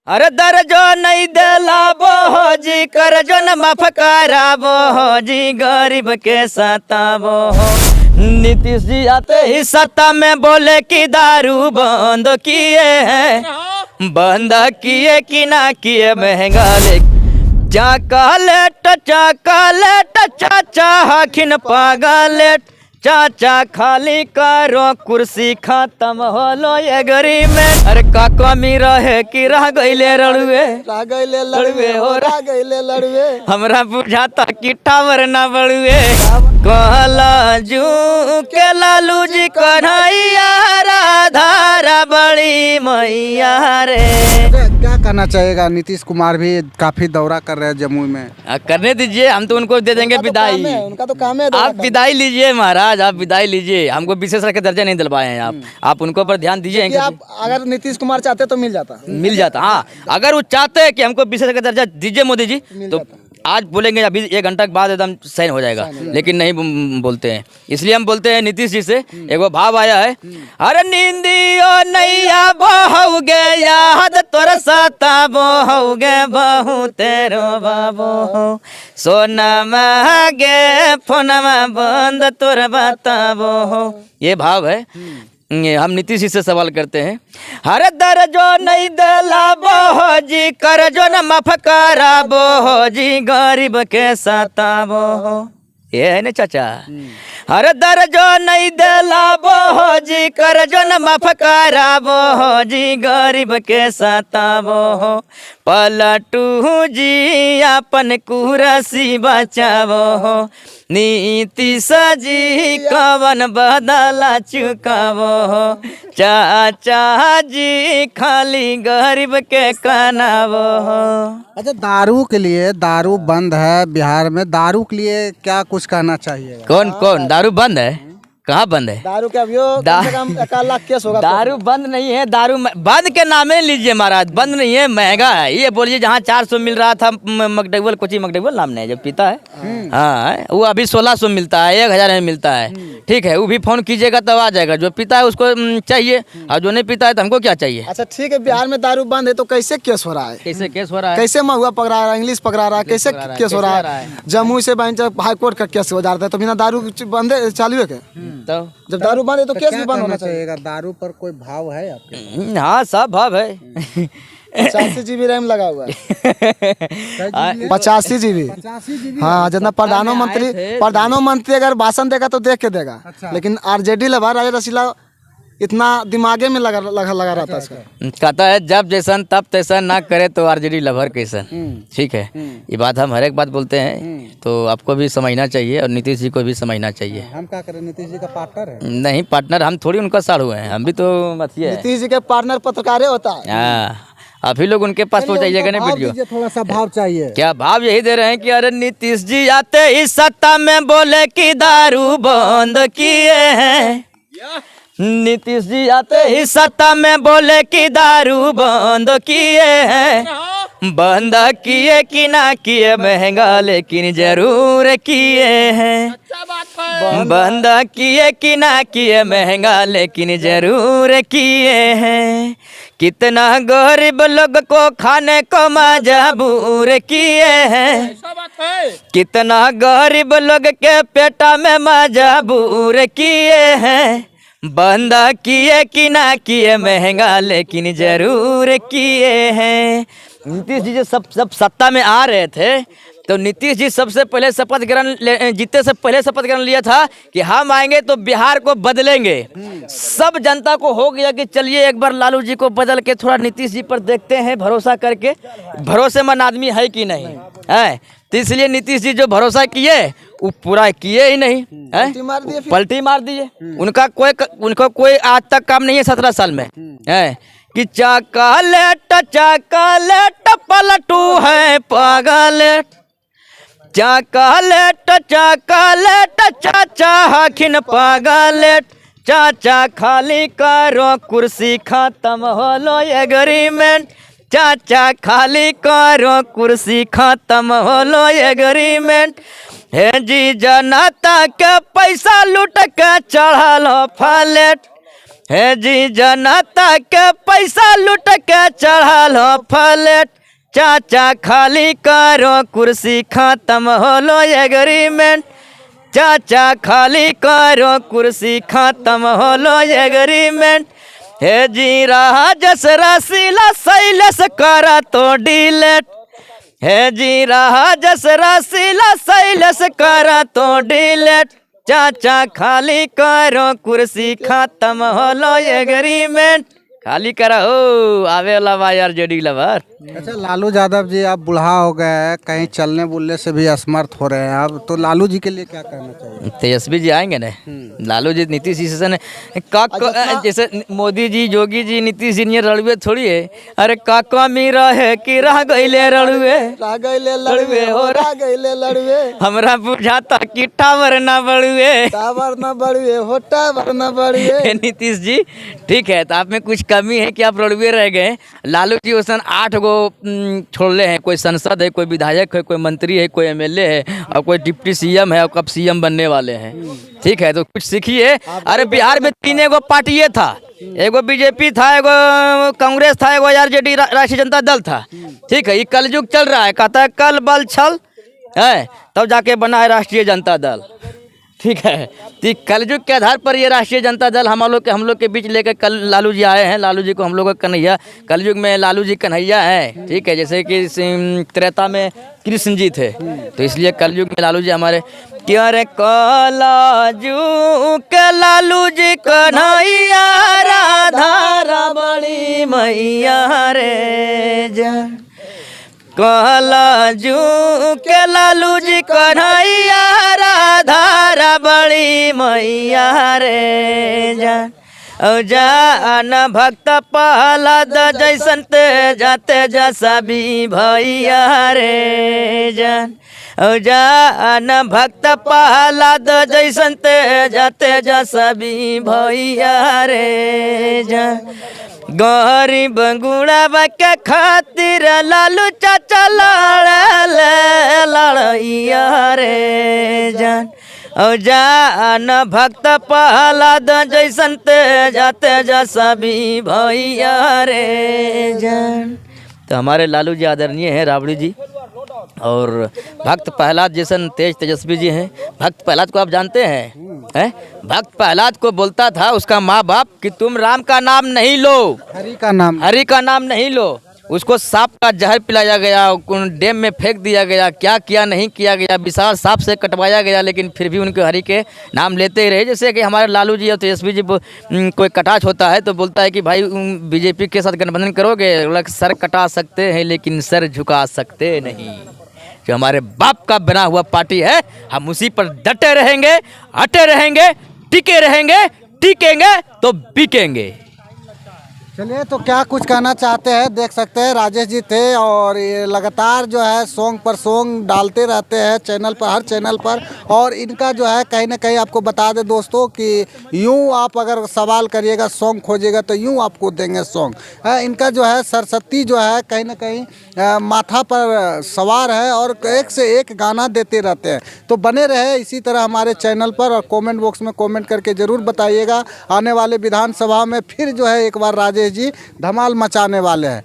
अरे दर्जो नहीं देला बोजी करजो न माफ करा बोजी गरीब के सताबो। नीतीश जी आते ही सत्ता में बोले कि दारू बंद किए हैं, बंद किए कि ना किए महंगा ले चॉकलेट चाचा हखिन पागलेट चाचा खाली करो कुर्सी खत्म होलो ये गरीब में। अरे का कमी रहे कि रह गईले लड़ुए हो रह गईले लड़ुए। हमरा बुझाता कि टावर ना बड़ुए कहला जू के लालू जी कन्हैया राधा बड़ी मैया रे। क्या कहना चाहेगा? नीतीश कुमार भी काफी दौरा कर रहे हैं जमुई में। करने दीजिए, हम तो उनको दे देंगे विदाई। उनका तो काम है। आप विदाई लीजिए महाराज, आप विदाई लीजिए। हमको विशेष का दर्जा नहीं दिलवाए हैं आप उनको पर ध्यान दीजिए। आप अगर नीतीश कुमार चाहते तो मिल जाता। हाँ, अगर वो चाहते हैं कि हमको विशेष का दर्जा दीजिए मोदी जी, तो आज बोलेंगे, अभी 1 घंटा के बाद एकदम साइन हो जाएगा, लेकिन नहीं बोलते हैं। इसलिए हम बोलते हैं नीतीश जी से एक वो भाव आया है, अरे नींदियो नैया बहु गे याद तोर सता बहु गे बहु तेरो बाबू सोनमा गे फोनमा बंद तोर बताबो। ये भाव है। हम नीतीश जी से सवाल करते हैं, हरे दर्जो नहीं देला बोजी करजो न माफ करा बोजी गरीब के सताबो। ये है ना चाचा। हरे दर्जो नहीं देला बोजी करजो न माफ करा बोजी गरीब के सताबो। पलटू जी अपन कुर्सी बचावो, नीतीश जी कवन बदला चुकावो। चाचा जी खाली गरीब के कनावो। अच्छा, दारू के लिए, दारू बंद है बिहार में, दारू के लिए क्या कुछ कहना चाहिए? कौन दारू बंद है? कहाँ बंद है दारू? के अभी कम से कम 1 लाख केस होगा। दारू बंद नहीं है। दारू बंद के नामे लीजिए महाराज, बंद नहीं है, महंगा है। ये बोलिए जहाँ 400 मिल रहा था मकडगवल कोची मकडगवल नाम नहीं जब पीता है, हाँ वो अभी 1600 मिलता है, 1000 में मिलता है। ठीक है, वो भी फोन कीजिएगा तब आ जाएगा। जो पीता है उसको चाहिए, और जो नहीं पीता है तो हमको क्या चाहिए? अच्छा ठीक है, बिहार में दारू बंद है तो कैसे केस हो रहा है? कैसे केस हो रहा है? कैसे महुआ पकड़ा रहा है, इंग्लिश पकड़ा रहा है, कैसे केस हो रहा है? जमुई से हाई कोर्ट का केस हो जाता है, तो बिना दारू बंद है चालू है क्या? तो जब दारू बंद है तो केस भी बंद होना चाहिए। दारू पर कोई भाव है आपके? हाँ, सब भाव है। 85 GB रैम लगा हुआ है। 85 GB। हाँ, जितना प्रधानमंत्री अगर भाषण देगा तो देख के देगा। अच्छा। लेकिन आरजेडी लगा राजा रसीला इतना दिमागे में लगा रहता है इसका। कहता है जब जैसन तब तैसन, ना करे तो आरजेडी लवर कैसन। ठीक है, ये बात हम हर एक बात बोलते हैं, तो आपको भी समझना चाहिए और नीतीश जी को भी समझना चाहिए। हम क्या करें? नीतीश जी का पार्टनर है? नहीं, पार्टनर हम थोड़ी उनका साड़ू हैं, हम भी तो मथिए। नीतीश जी के पार्टनर पत्रकार होता है। हाँ, आप ही लोग उनके पास पहुँचाइएगा ना वीडियो। थोड़ा सा भाव चाहिए। क्या भाव? यही दे रहे हैं कि अरे नीतीश जी आते ही सत्ता में बोले कि दारू बंद किए हैं। नीतीश जी आते ही सत्ता में बोले कि दारू बंद किए हैं, बंद किए कि ना किए महंगा लेकिन जरूर किए हैं। बंद किए कि ना किए महंगा लेकिन जरूर किए हैं। कितना गरीब लोग को खाने को मजबूर किए हैं। कितना गरीब लोग के पेटा में मजबूर किए हैं। बंद किए कि ना किए महंगा लेकिन जरूर किए हैं। नीतीश जी जो सब सत्ता में आ रहे थे, तो नीतीश जी सबसे पहले शपथ ग्रहण जीतने से पहले शपथ ग्रहण लिया था कि हम आएंगे तो बिहार को बदलेंगे। सब जनता को हो गया कि चलिए एक बार लालू जी को बदल के थोड़ा नीतीश जी पर देखते हैं, भरोसा करके। भरोसेमंद आदमी है कि नहीं है, तो इसलिए नीतीश जी जो भरोसा किए वो पूरा किए ही नहीं है, पलटी मार दिए। उनका कोई आज तक काम नहीं है 17 साल में है कि चॉकलेट पलटू है पागलेट। चॉकलेट चाचा हखिन पागलेट चाचा खाली करो कुर्सी खत्म होलो एग्रीमेंट। चाचा खाली करो कुर्सी खत्म होलो एग्रीमेंट। हे जी जनता के पैसा लूट के चढ़ल फ्लैट। है जी जनता के पैसा लूट के चढ़ल हो फ्लैट, चाचा खाली करो कुर्सी खत्म होलो एग्रीमेंट, चाचा खाली करो कुर्सी खत्म होलो एग्रीमेंट, हे जी राजस रसीला सैलस करा तो डिलेट, हे जी राजस रसीला सैलस करा तो डिलेट, चाचा खाली करो कुर्सी खत्म होलो एग्रीमेंट, खाली करा हो आवे लवा यार जेडी लवर। अच्छा लालू यादव जी आप बुढ़ा हो गए हैं, कहीं चलने बुलने से भी असमर्थ हो रहे हैं अब, तो लालू जी के लिए क्या करना चाहिए? तेजस्वी जी आएंगे ना, लालू जी नीतीश जी से जैसे मोदी जी योगी जी नीतीश जी ने रड़ुए थोड़ी है, अरे का कमी रहे कि रह गईले रड़ुए, रह गईले लड़वे हो, रह गईले लड़वे, हमरा बुझाता कि टावर ना बढ़ुए, टावर न बढ़वे हो, टावर न बढ़वे। नीतीश जी ठीक है, तो आप में कुछ कमी है कि आप रड़ुए रह गए। लालू जी उसन 8 गो छोड़ले हैं, कोई सांसद है, कोई विधायक है, कोई मंत्री है, कोई एमएलए है और कोई डिप्टी सीएम है और कब सीएम बनने वाले हैं। ठीक है, तो कुछ सीखिए। अरे बिहार में 3 गो पार्टियाँ था, एगो बीजेपी था, एगो कांग्रेस था, एगो आरजेडी राष्ट्रीय जनता दल था। ठीक है, ये कलयुग चल रहा है, कहता है कल बल छल है तब जाके बना है राष्ट्रीय जनता दल। ठीक है, तो कलयुग के आधार पर ये राष्ट्रीय जनता दल हम लोग के बीच लेकर कल लालू जी आए हैं। लालू जी को हम लोग का कन्हैया, कलयुग में लालू जी कन्हैया हैं। ठीक है, जैसे कि त्रेता में कृष्ण जी थे, तो इसलिए कलयुग में लालू जी हमारे क्या रे कलयुग के लालू जी कन्हैया, राधा रमणी मैया रे जान, कलजू के लालू जी कन्हैया, राधा रमणी मैया रे जान, औ जान भक्त प्रहलाद जैसन ते जाते जैसा भी भैया रे जान, औ जान भक्त प्रहलाद जैसन ते जाते जैसा भी भैया रे जान, गरीब गुड़ाबा के खातिर लालू चाचा लड़ैया रे जान, औ जान भक्त प्रहलाद जैसन ते जाते जैसा भी भैया रे जान। तो हमारे लालू जी आदरणीय हैं, राबड़ी जी, और भक्त प्रहलाद जैसन तेजस्वी जी हैं। भक्त प्रहलाद को आप जानते हैं? भक्त प्रहलाद को बोलता था उसका माँ बाप कि तुम राम का नाम नहीं लो, हरि का नाम नहीं लो। उसको सांप का जहर पिलाया गया, डैम में फेंक दिया गया, क्या किया नहीं किया गया, विशाल सांप से कटवाया गया, लेकिन फिर भी उनके हरि के नाम लेते ही रहे। जैसे कि हमारे लालू जी और तेजस्वी जी कोई कटाक्ष होता है तो बोलता है कि भाई बीजेपी के साथ गठबंधन करोगे, सर कटा सकते हैं लेकिन सर झुका सकते नहीं। जो हमारे बाप का बना हुआ पार्टी है, हम उसी पर डटे रहेंगे, अटे रहेंगे, टिके रहेंगे, टिकेंगे तो बिकेंगे। चलिए, तो क्या कुछ कहना चाहते हैं देख सकते हैं। राजेश जी थे और ये लगातार जो है सॉन्ग पर सॉन्ग डालते रहते हैं चैनल पर, हर चैनल पर। और इनका जो है कहीं ना कहीं आपको बता दें दोस्तों कि यूं आप अगर सवाल करिएगा, सॉन्ग खोजिएगा तो यूं आपको देंगे सॉन्ग। इनका जो है सरस्वती जो है कहीं ना कहीं माथा पर सवार है और एक से एक गाना देते रहते हैं। तो बने रहे इसी तरह हमारे चैनल पर और कमेंट बॉक्स में कमेंट करके ज़रूर बताइएगा। आने वाले विधानसभा में फिर जो है एक बार राजेश जी धमाल मचाने वाले हैं।